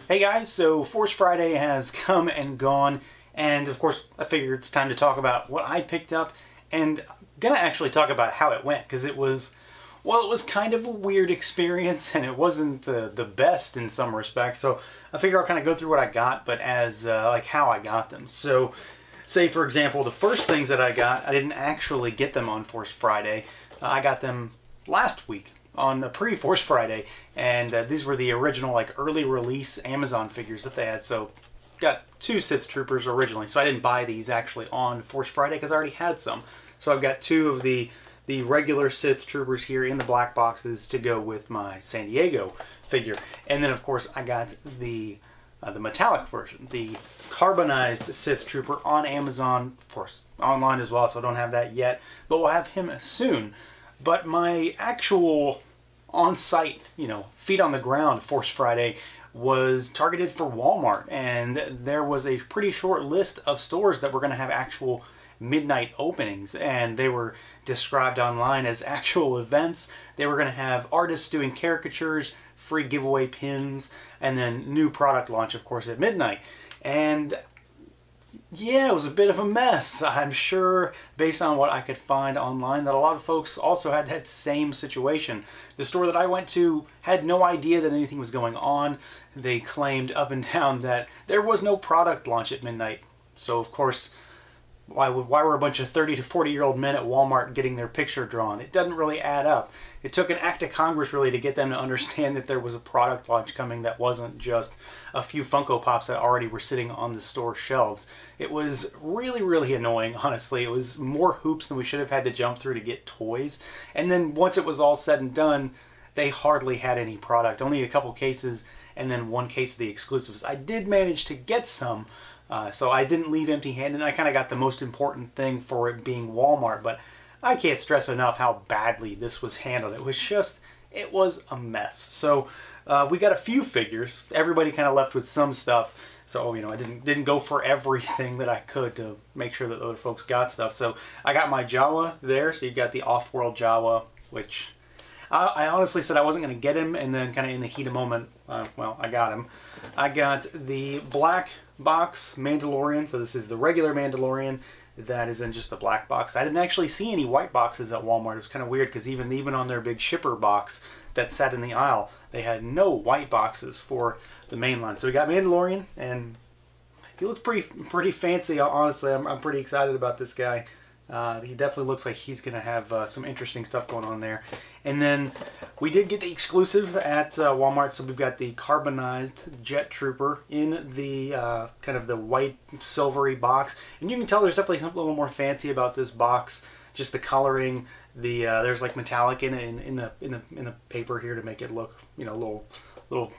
Hey guys, so Force Friday has come and gone, and of course I figured it's time to talk about what I picked up, and I'm gonna actually talk about how it went, because it was kind of a weird experience, and it wasn't the best in some respects, so I figure I'll kind of go through what I got, but as like how I got them. So, say for example, the first things that I got, I didn't actually get them on Force Friday. I got them last week on the PreForce Friday, and these were the original like early release Amazon figures that they had. So got two Sith Troopers originally, so I didn't buy these actually on Force Friday because I already had some. So I've got two of the regular Sith Troopers here in the black boxes to go with my San Diego figure, and then of course I got the metallic version, the carbonized Sith Trooper on Amazon, of course online as well, so I don't have that yet, but we'll have him soon. But my actual on-site, feet on the ground Force Friday was targeted for Walmart, and there was a pretty short list of stores that were going to have actual midnight openings, and they were described online as actual events. They were going to have artists doing caricatures, free giveaway pins, and then new product launch, of course, at midnight. And yeah, it was a bit of a mess. I'm sure, based on what I could find online, that a lot of folks also had that same situation. The store that I went to had no idea that anything was going on. They claimed up and down that there was no product launch at midnight. So, of course, why were a bunch of 30 to 40-year-old men at Walmart getting their picture drawn? It doesn't really add up. It took an act of Congress really to get them to understand that there was a product launch coming that wasn't just a few Funko Pops that already were sitting on the store shelves. It was really, really annoying, honestly. It was more hoops than we should have had to jump through to get toys. And then once it was all said and done, they hardly had any product. Only a couple cases, and then one case of the exclusives. I did manage to get some, so I didn't leave empty-handed, and I kind of got the most important thing for it being Walmart, but I can't stress enough how badly this was handled. It was a mess. So we got a few figures. Everybody kind of left with some stuff. So, I didn't go for everything that I could to make sure that other folks got stuff. So I got my Jawa there. So you've got the off-world Jawa, which I honestly said I wasn't going to get him, and then kind of in the heat of moment, well, I got him. I got the black box Mandalorian. So this is the regular Mandalorian that is in just the black box. I didn't actually see any white boxes at Walmart. It was kind of weird because even on their big shipper box that sat in the aisle, they had no white boxes for the main line. So we got Mandalorian, and he looks pretty fancy. Honestly, I'm pretty excited about this guy. He definitely looks like he's going to have some interesting stuff going on there. And then we did get the exclusive at Walmart, so we've got the carbonized Jet Trooper in the kind of the white silvery box. And you can tell there's definitely something a little more fancy about this box. Just the coloring, there's like metallic in it in the paper here to make it look, a little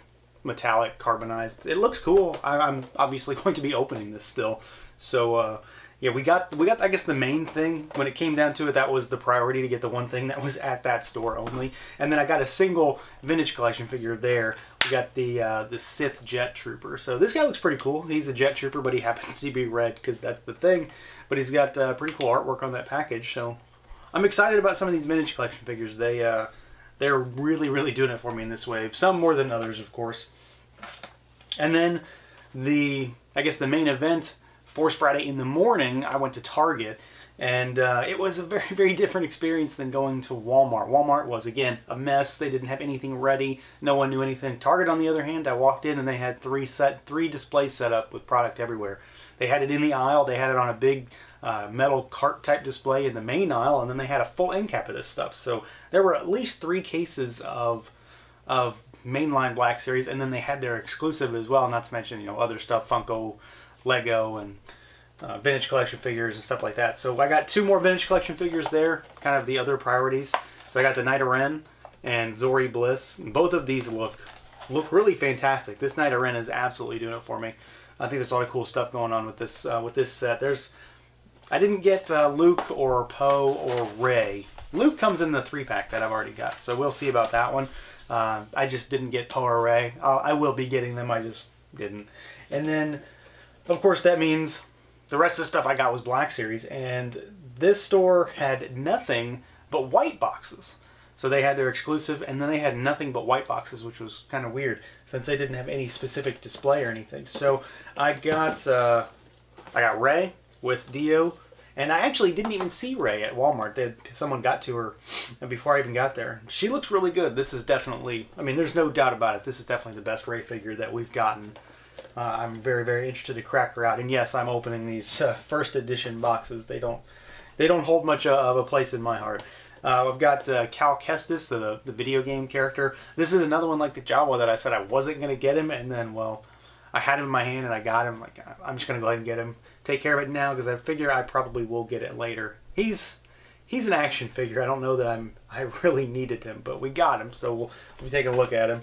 metallic carbonized. It looks cool. I'm obviously going to be opening this still. So yeah, we got I guess the main thing when it came down to it. That was the priority, to get the one thing that was at that store only. And then I got a single vintage collection figure there. We got the Sith Jet Trooper. So this guy looks pretty cool. He's a Jet Trooper, but he happens to be red because that's the thing. But he's got pretty cool artwork on that package. So I'm excited about some of these vintage collection figures. They're really, really doing it for me in this wave. Some more than others, of course. And then I guess the main event, Force Friday in the morning, I went to Target, and it was a very, very different experience than going to Walmart. Walmart was, again, a mess. They didn't have anything ready. No one knew anything. Target, on the other hand, I walked in and they had three displays set up with product everywhere. They had it in the aisle. They had it on a big metal cart type display in the main aisle, and then they had a full end cap of this stuff. So there were at least 3 cases of mainline Black Series, and then they had their exclusive as well, not to mention other stuff, Funko, Lego, and vintage collection figures and stuff like that. So I got 2 more vintage collection figures there, kind of the other priorities. So I got the Knight of Ren and Zori Bliss. And both of these look really fantastic. This Knight of Ren is absolutely doing it for me. I think there's a lot of cool stuff going on with this set. I didn't get Luke or Poe or Rey. Luke comes in the 3-pack that I've already got, so we'll see about that one. I just didn't get Poe or Rey. I will be getting them, I just didn't. And then, of course, that means the rest of the stuff I got was Black Series, and this store had nothing but white boxes. So they had their exclusive, and then they had nothing but white boxes, which was kind of weird since they didn't have any specific display or anything. So I got Ray with Dio, and I actually didn't even see Ray at Walmart. Someone got to her before I even got there. She looks really good. This is definitely, I mean, there's no doubt about it. This is definitely the best Ray figure that we've gotten. I'm very, very interested to crack her out. And yes, I'm opening these first edition boxes. They don't hold much of a place in my heart. I've got Cal Kestis, the video game character. This is another one like the Jawa that I said I wasn't going to get him, and then, well, I had him in my hand and I got him. Like, I'm just going to go ahead and get him. Take care of it now because I figure I probably will get it later. He's an action figure. I don't know that I really needed him, but we got him, so we'll take a look at him.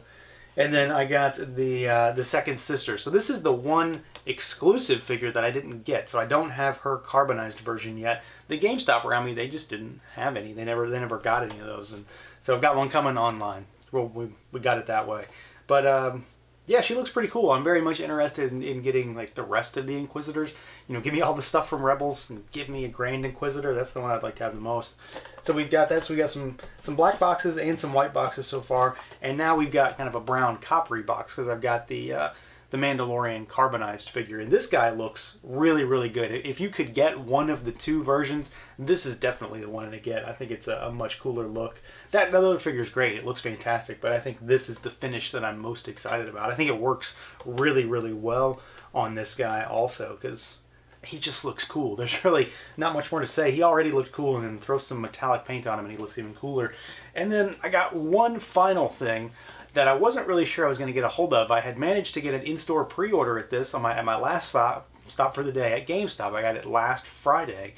And then I got the second sister. So this is the one exclusive figure that I didn't get. So I don't have her carbonized version yet. The GameStop around me, they just didn't have any. They never got any of those. And so I've got one coming online. Well, we got it that way. But yeah, she looks pretty cool. I'm very much interested in getting like the rest of the Inquisitors. You know, give me all the stuff from Rebels and give me a Grand Inquisitor. That's the one I'd like to have the most. So we've got that. So we got some black boxes and some white boxes so far, and now we've got kind of a brown coppery box because I've got the Mandalorian carbonized figure, and this guy looks really, really good. If you could get one of the two versions, this is definitely the one to get. I think it's a much cooler look. That other figure is great. It looks fantastic, but I think this is the finish that I'm most excited about. I think it works really, really well on this guy also because he just looks cool. There's really not much more to say. He already looked cool, and then throw some metallic paint on him and he looks even cooler. And then I got one final thing that I wasn't really sure I was going to get a hold of. I had managed to get an in-store pre-order at this at my last stop for the day at GameStop. I got it last Friday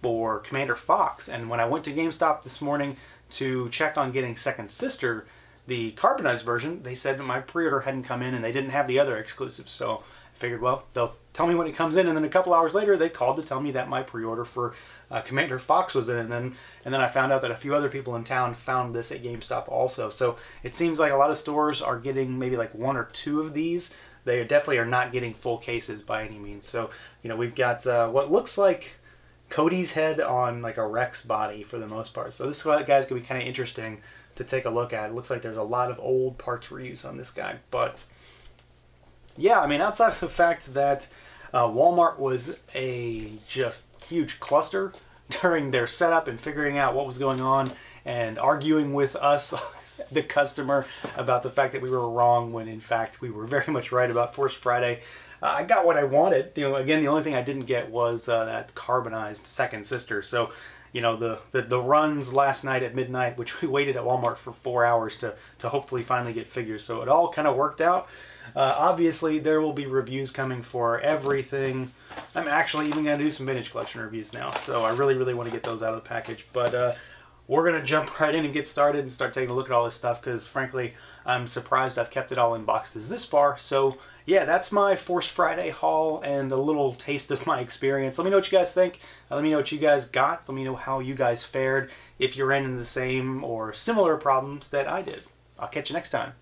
for Commander Fox, and when I went to GameStop this morning to check on getting Second Sister, the carbonized version, they said that my pre-order hadn't come in and they didn't have the other exclusives. So I figured, well, they'll tell me when it comes in, and then a couple hours later they called to tell me that my pre-order for Commander Fox was in, and then I found out that a few other people in town found this at GameStop also. So it seems like a lot of stores are getting maybe like one or two of these. They definitely are not getting full cases by any means. So, you know, we've got what looks like Cody's head on like a Rex body for the most part. So this guy's going to be kind of interesting to take a look at. It looks like there's a lot of old parts reuse on this guy. But yeah, I mean, outside of the fact that Walmart was a just huge cluster during their setup and figuring out what was going on and arguing with us, the customer, about the fact that we were wrong when in fact we were very much right about Force Friday. I got what I wanted. You know, again, the only thing I didn't get was that carbonized Second Sister. So, you know, the runs last night at midnight, which we waited at Walmart for 4 hours to hopefully finally get figures. So it all kind of worked out. Obviously, there will be reviews coming for everything. I'm actually even going to do some vintage collection reviews now, so I really, really want to get those out of the package. But we're going to jump right in and get started and start taking a look at all this stuff because, frankly, I'm surprised I've kept it all in boxes this far. So, yeah, that's my Force Friday haul and a little taste of my experience. Let me know what you guys think. Let me know what you guys got. Let me know how you guys fared if you ran into the same or similar problems that I did. I'll catch you next time.